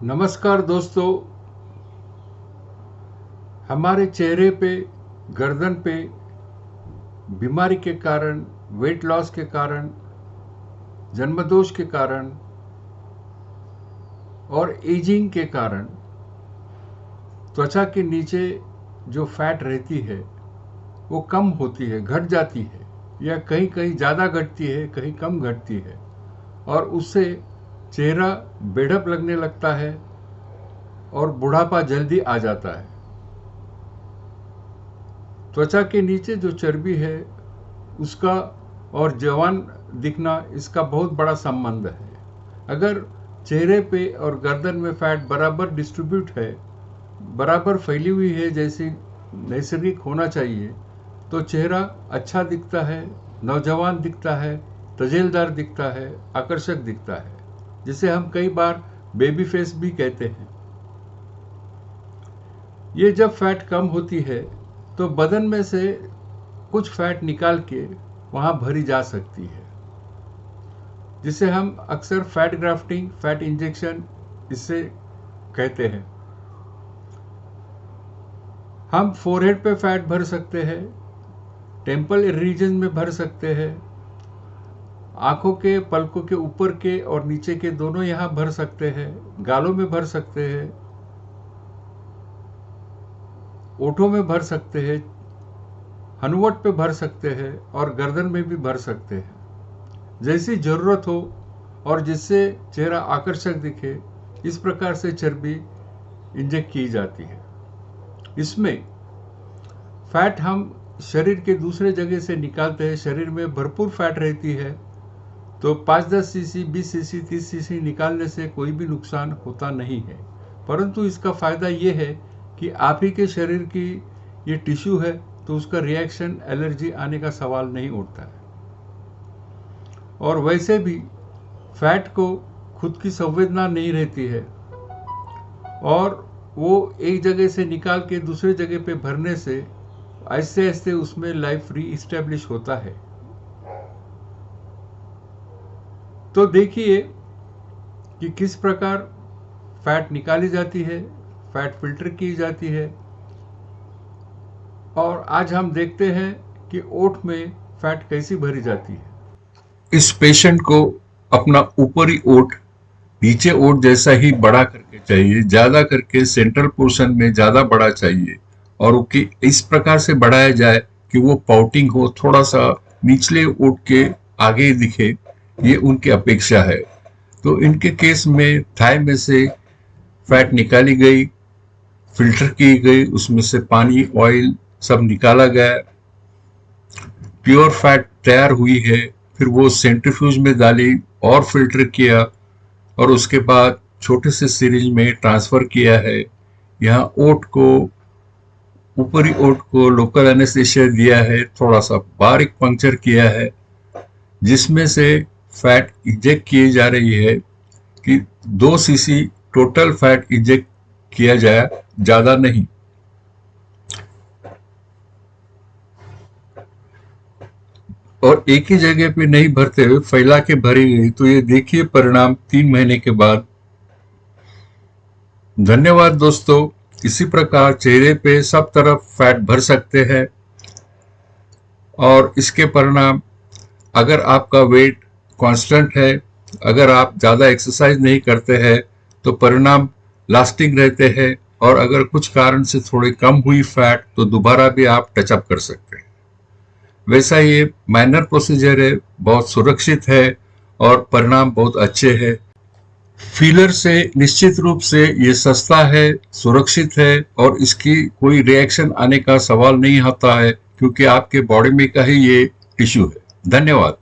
नमस्कार दोस्तों। हमारे चेहरे पे, गर्दन पे बीमारी के कारण, वेट लॉस के कारण, जन्मदोष के कारण और एजिंग के कारण त्वचा के नीचे जो फैट रहती है वो कम होती है, घट जाती है, या कहीं कहीं ज़्यादा घटती है, कहीं कम घटती है, और उससे चेहरा बेढप लगने लगता है और बुढ़ापा जल्दी आ जाता है। त्वचा के नीचे जो चर्बी है उसका और जवान दिखना, इसका बहुत बड़ा संबंध है। अगर चेहरे पे और गर्दन में फैट बराबर डिस्ट्रीब्यूट है, बराबर फैली हुई है जैसी नैसर्गिक होना चाहिए, तो चेहरा अच्छा दिखता है, नौजवान दिखता है, तजेलदार दिखता है, आकर्षक दिखता है, जिसे हम कई बार बेबी फेस भी कहते हैं। ये जब फैट कम होती है तो बदन में से कुछ फैट निकाल के वहाँ भरी जा सकती है, जिसे हम अक्सर फैट ग्राफ्टिंग, फैट इंजेक्शन इससे कहते हैं। हम फोरहेड पे फैट भर सकते हैं, टेम्पल रीजन में भर सकते हैं, आंखों के पलकों के ऊपर के और नीचे के दोनों यहाँ भर सकते हैं, गालों में भर सकते हैं, ओठों में भर सकते हैं, हनुवट पे भर सकते हैं और गर्दन में भी भर सकते हैं। जैसी जरूरत हो और जिससे चेहरा आकर्षक दिखे, इस प्रकार से चर्बी इंजेक्ट की जाती है। इसमें फैट हम शरीर के दूसरे जगह से निकालते हैं। शरीर में भरपूर फैट रहती है, तो 5-10 सीसी, 20 सीसी, 30 सीसी निकालने से कोई भी नुकसान होता नहीं है। परंतु इसका फायदा ये है कि आप ही के शरीर की ये टिश्यू है, तो उसका रिएक्शन, एलर्जी आने का सवाल नहीं उठता है। और वैसे भी फैट को खुद की संवेदना नहीं रहती है, और वो एक जगह से निकाल के दूसरे जगह पे भरने से आहिस्ते आहिस्ते उसमें लाइफ री इस्टेब्लिश होता है। तो देखिए कि किस प्रकार फैट निकाली जाती है, फैट फिल्टर की जाती है। और आज हम देखते हैं कि ओठ में फैट कैसी भरी जाती है। इस पेशेंट को अपना ऊपरी ओठ नीचे ओठ जैसा ही बड़ा करके चाहिए, ज्यादा करके सेंट्रल पोर्शन में ज्यादा बड़ा चाहिए, और उसकी इस प्रकार से बढ़ाया जाए कि वो पाउटिंग हो, थोड़ा सा निचले ओठ के आगे दिखे, ये उनकी अपेक्षा है। तो इनके केस में थाई में से फैट निकाली गई, फिल्टर की गई, उसमें से पानी, ऑयल सब निकाला गया, प्योर फैट तैयार हुई है। फिर वो सेंट्रीफ्यूज में डाली और फिल्टर किया, और उसके बाद छोटे से सिरिंज में ट्रांसफर किया है। यहाँ ओठ को, ऊपरी ओठ को लोकल एनेस्थीसिया दिया है, थोड़ा सा बारीक पंक्चर किया है, जिसमें से फैट इंजेक्ट की जा रही है कि 2 सीसी टोटल फैट इंजेक्ट किया जाए, ज्यादा नहीं। और एक ही जगह पे नहीं भरते हुए फैला के भरी गई। तो ये देखिए परिणाम 3 महीने के बाद। धन्यवाद दोस्तों। इसी प्रकार चेहरे पे सब तरफ फैट भर सकते हैं, और इसके परिणाम, अगर आपका वेट कांस्टेंट है, अगर आप ज़्यादा एक्सरसाइज नहीं करते हैं, तो परिणाम लास्टिंग रहते हैं। और अगर कुछ कारण से थोड़ी कम हुई फैट, तो दोबारा भी आप टचअप कर सकते हैं। वैसा ये माइनर प्रोसीजर है, बहुत सुरक्षित है और परिणाम बहुत अच्छे हैं। फीलर से निश्चित रूप से ये सस्ता है, सुरक्षित है, और इसकी कोई रिएक्शन आने का सवाल नहीं होता है, क्योंकि आपके बॉडी में का ही ये टिश्यू है। धन्यवाद।